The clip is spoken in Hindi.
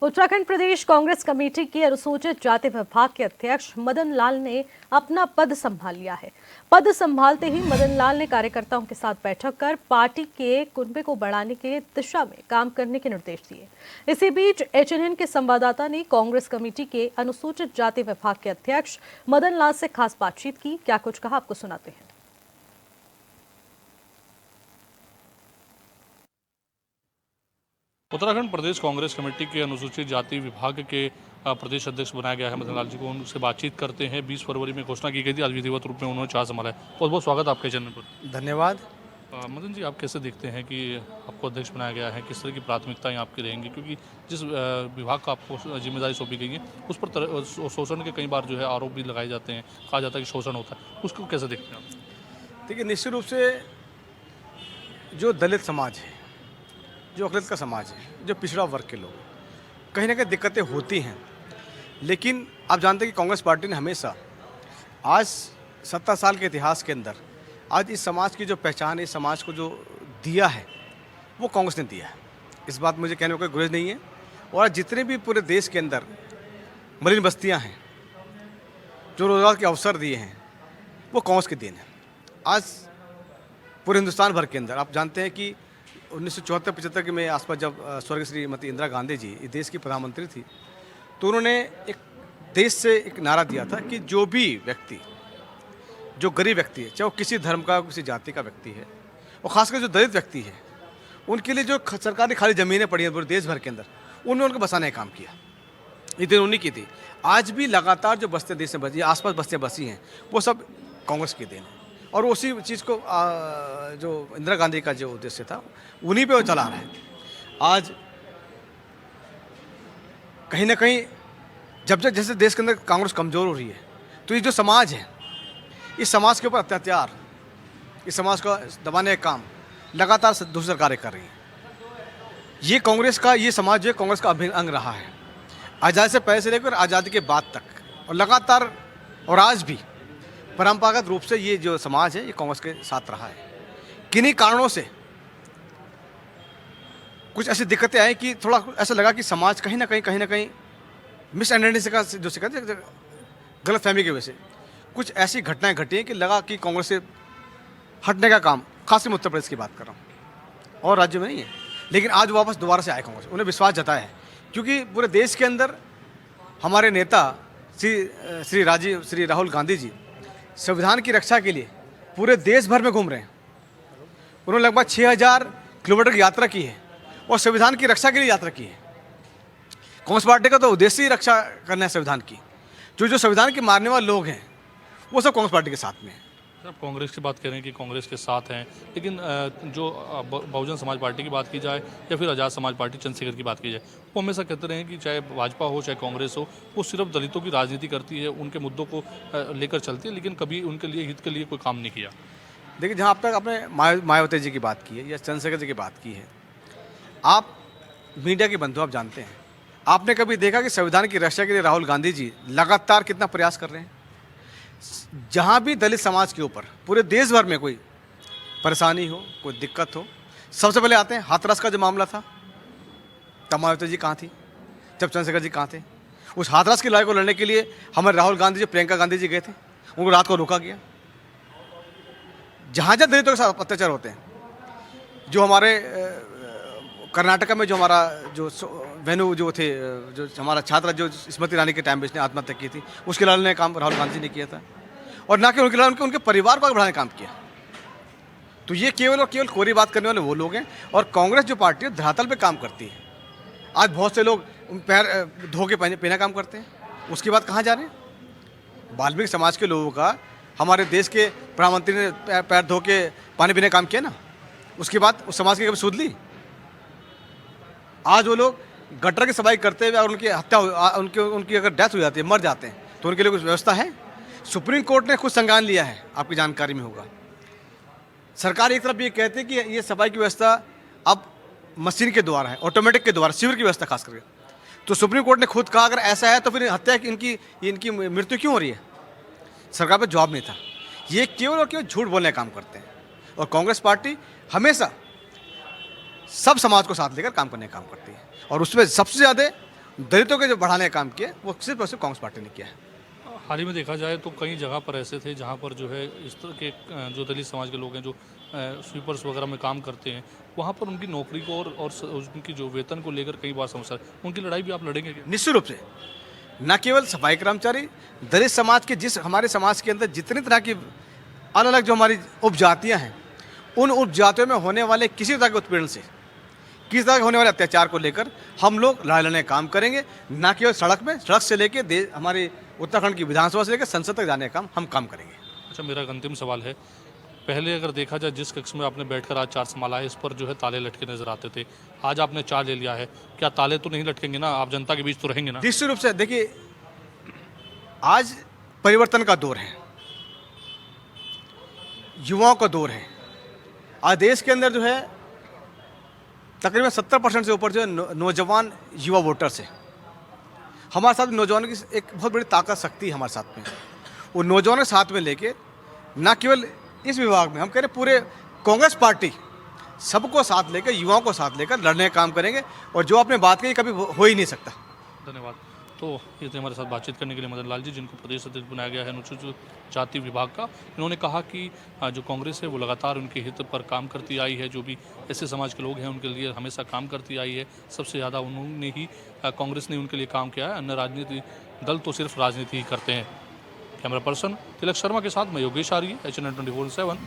उत्तराखंड प्रदेश कांग्रेस कमेटी के अनुसूचित जाति विभाग के अध्यक्ष मदन लाल ने अपना पद संभाल लिया है। पद संभालते ही मदन लाल ने कार्यकर्ताओं के साथ बैठक कर पार्टी के कुनबे को बढ़ाने के दिशा में काम करने के निर्देश दिए। इसी बीच HNN के संवाददाता ने कांग्रेस कमेटी के अनुसूचित जाति विभाग के अध्यक्ष मदन लाल से खास बातचीत की। क्या कुछ कहा, आपको सुनाते हैं। उत्तराखंड प्रदेश कांग्रेस कमेटी के अनुसूचित जाति विभाग के प्रदेश अध्यक्ष बनाया गया है मदन लाल जी को। उनसे बातचीत करते हैं। 20 फरवरी में घोषणा की गई थी, आज विधिवत रूप में उन्होंने चार्ज संभाला है। बहुत बहुत स्वागत आपके चैनल पर। धन्यवाद। मदन जी, आप कैसे देखते हैं कि आपको अध्यक्ष बनाया गया है? किस तरह की प्राथमिकताएं आपकी रहेंगी, क्योंकि जिस विभाग का आपको जिम्मेदारी सौंपी गई है उस पर शोषण के कई बार जो है आरोप भी लगाए जाते हैं, कहा जाता है कि शोषण होता है, उसको कैसे देखते हैं आप? देखिए, निश्चित रूप से जो दलित समाज है, जो अकलियत का समाज है, जो पिछड़ा वर्ग के लोग, कहीं ना कहीं दिक्कतें होती हैं। लेकिन आप जानते हैं कि कांग्रेस पार्टी ने हमेशा आज 70 साल के इतिहास के अंदर आज इस समाज की जो पहचान है, इस समाज को जो दिया है, वो कांग्रेस ने दिया है। इस बात मुझे कहने में कोई गुरेज नहीं है। और आज जितने भी पूरे देश के अंदर मलिन बस्तियां हैं, जो रोजगार के अवसर दिए हैं, वो कांग्रेस के देन है। आज पूरे हिंदुस्तान भर के अंदर आप जानते हैं कि 1974-75 के में आसपास जब स्वर्गीय श्रीमती इंदिरा गांधी जी इस देश की प्रधानमंत्री थी, तो उन्होंने एक देश से एक नारा दिया था कि जो भी व्यक्ति, जो गरीब व्यक्ति है, चाहे वो किसी धर्म का, किसी जाति का व्यक्ति है, और खासकर जो दलित व्यक्ति है, उनके लिए जो सरकारी खाली ज़मीनें पड़ी हैं पूरे देश भर के अंदर, उनमें उनको बसाने का काम किया। ये दिन उन्हीं की थी। आज भी लगातार जो बस्तियाँ देश में बसी, आसपास बस्तियाँ बसी हैं, वो सब कांग्रेस की देन है। और उसी चीज़ को जो इंदिरा गांधी का जो उद्देश्य था, उन्हीं पे वो चला रहा है। आज कहीं ना कहीं जब जब जैसे देश के अंदर कांग्रेस कमज़ोर हो रही है, तो ये जो समाज है, इस समाज के ऊपर अत्याचार, इस समाज को दबाने का काम लगातार दूसरी सरकारें कर रही हैं। ये कांग्रेस का, ये समाज जो है कांग्रेस का अभिन्न अंग रहा है, आज़ादी से पहले से लेकर आज़ादी के बाद तक, और लगातार और आज भी परंपरागत रूप से ये जो समाज है, ये कांग्रेस के साथ रहा है। किन्हीं कारणों से कुछ ऐसी दिक्कतें आई कि थोड़ा ऐसा लगा कि समाज कहीं ना कहीं मिसअंडरस्टैंडिंग का जो शिकायत, गलत फहमी की वजह से कुछ ऐसी घटनाएं घटी हैं कि लगा कि कांग्रेस से हटने का काम, खासकर उत्तर प्रदेश की बात कर रहा हूँ, और राज्य में नहीं है। लेकिन आज वापस दोबारा से आए कांग्रेस, उन्हें विश्वास जताया है, क्योंकि पूरे देश के अंदर हमारे नेता श्री राहुल गांधी जी संविधान की रक्षा के लिए पूरे देश भर में घूम रहे हैं। उन्होंने लगभग 6000 किलोमीटर की यात्रा की है और संविधान की रक्षा के लिए यात्रा की है। कांग्रेस पार्टी का तो उद्देश्य ही रक्षा करना है संविधान की। जो संविधान के मारने वाले लोग हैं, वो सब कांग्रेस पार्टी के साथ में है। आप कांग्रेस की बात कर रहे हैं कि कांग्रेस के साथ हैं, लेकिन जो बहुजन समाज पार्टी की बात की जाए या फिर आज़ाद समाज पार्टी चंद्रशेखर की बात की जाए, वो हमेशा कहते रहे कि चाहे भाजपा हो चाहे कांग्रेस हो, वो सिर्फ दलितों की राजनीति करती है, उनके मुद्दों को लेकर चलती है, लेकिन कभी उनके लिए हित के लिए कोई काम नहीं किया। देखिए, जहाँ अब तक आपने मायावती जी की बात की है या चंद्रशेखर जी की बात की है, आप मीडिया के बंधु, आप जानते हैं, आपने कभी देखा कि संविधान की रक्षा के लिए राहुल गांधी जी लगातार कितना प्रयास कर रहे हैं? जहाँ भी दलित समाज के ऊपर पूरे देश भर में कोई परेशानी हो, कोई दिक्कत हो, सबसे पहले आते हैं। हाथरस का जो मामला था, तब मायावती जी कहाँ थी, जब चंद्रशेखर जी कहाँ थे? उस हाथरस की लड़ाई को लड़ने के लिए हमारे राहुल गांधी जी, प्रियंका गांधी जी गए थे, उनको रात को रोका गया। जहाँ जहाँ दलितों के साथ अत्याचार होते हैं, जो हमारे कर्नाटका में जो हमारा जो वेनु जो थे, जो हमारा छात्रा जो स्मृति ईरानी के टाइम में इसने आत्महत्या की थी, उसके लड़ने का काम राहुल गांधी ने किया था। और ना कि उनके लड़ने, उनके परिवार को आगे बढ़ाने का काम किया। तो ये केवल और केवल कोरी बात करने वाले वो लोग हैं। और कांग्रेस जो पार्टी है, धरातल पे काम करती है। आज बहुत से लोग पैर धो के पहने काम करते हैं, उसकी बात कहाँ जा रहे हैं? वाल्मीकि समाज के लोगों का हमारे देश के प्रधानमंत्री ने पैर धो के पानी पीने काम किया ना, उसके बाद उस समाज की कभी सूद ली? आज वो लोग गटर की सफाई करते हुए और उनकी हत्या, उनकी अगर डेथ हो जाती है, मर जाते हैं, तो उनके लिए कुछ व्यवस्था है? सुप्रीम कोर्ट ने खुद संज्ञान लिया है, आपकी जानकारी में होगा। सरकार एक तरफ ये कहती है कि ये सफाई की व्यवस्था अब मशीन के द्वारा है, ऑटोमेटिक के द्वारा, शिविर की व्यवस्था खास करके। तो सुप्रीम कोर्ट ने खुद कहा अगर ऐसा है तो फिर हत्या इनकी मृत्यु क्यों हो रही है? सरकार पर जवाब नहीं था। ये केवल और केवल झूठ बोलने का काम करते हैं। और कांग्रेस पार्टी हमेशा सब समाज को साथ लेकर काम करने का काम करती है, और उसमें सबसे ज़्यादा दलितों के जो बढ़ाने का काम किया वो सिर्फ और सिर्फ कांग्रेस पार्टी ने किया है। हाल ही में देखा जाए तो कई जगह पर ऐसे थे जहाँ पर जो है इस तरह के जो दलित समाज के लोग हैं जो स्वीपर्स वगैरह में काम करते हैं, वहाँ पर उनकी नौकरी को और उनकी जो वेतन को लेकर कई बार समस्या है। उनकी लड़ाई भी आप लड़ेंगे क्या? निश्चित रूप से न केवल सफाई कर्मचारी, दलित समाज के जिस हमारे समाज के अंदर जितनी तरह की अलग अलग जो हमारी उपजातियाँ हैं, उन उपजातियों में होने वाले किसी तरह के उत्पीड़न से, किसी तरह के होने वाले अत्याचार को लेकर हम लोग लड़ाई लड़ने का काम करेंगे। न केवल सड़क में, सड़क से लेकर हमारे उत्तराखंड की विधानसभा से लेकर संसद तक जाने का हम काम करेंगे। अच्छा, मेरा एक अंतिम सवाल है। पहले अगर देखा जाए जिस कक्ष में आपने बैठकर आज चार संभाला है, इस पर जो है ताले लटके नजर आते थे। आज आपने चार ले लिया है, क्या ताले तो नहीं लटकेंगे ना? आप जनता के बीच तो रहेंगे ना? निश्चित रूप से देखिए, आज परिवर्तन का दौर है, युवाओं का दौर है। आज देश के अंदर जो है तकरीबन 70% से ऊपर जो है नौजवान युवा वोटर्स है। हमारे साथ नौजवानों की एक बहुत बड़ी ताकत शक्ति है हमारे साथ में। वो नौजवानों के साथ में लेके ना केवल इस विभाग में, हम कह रहे पूरे कांग्रेस पार्टी सबको साथ लेकर, युवाओं को साथ लेकर लड़ने का काम करेंगे। और जो आपने बात कही कभी हो ही नहीं सकता। धन्यवाद। तो ये थे हमारे साथ बातचीत करने के लिए मदन लाल जी, जिनको प्रदेश अध्यक्ष बनाया गया है अनुसूचित जाति विभाग का। इन्होंने कहा कि जो कांग्रेस है वो लगातार उनके हित पर काम करती आई है। जो भी ऐसे समाज के लोग हैं उनके लिए हमेशा काम करती आई है। सबसे ज़्यादा उन्होंने ही, कांग्रेस ने उनके लिए काम किया है। अन्य राजनीति दल तो सिर्फ राजनीति ही करते हैं। कैमरा पर्सन तिलक शर्मा के साथ मैं योगेश आर्य, HN24/7।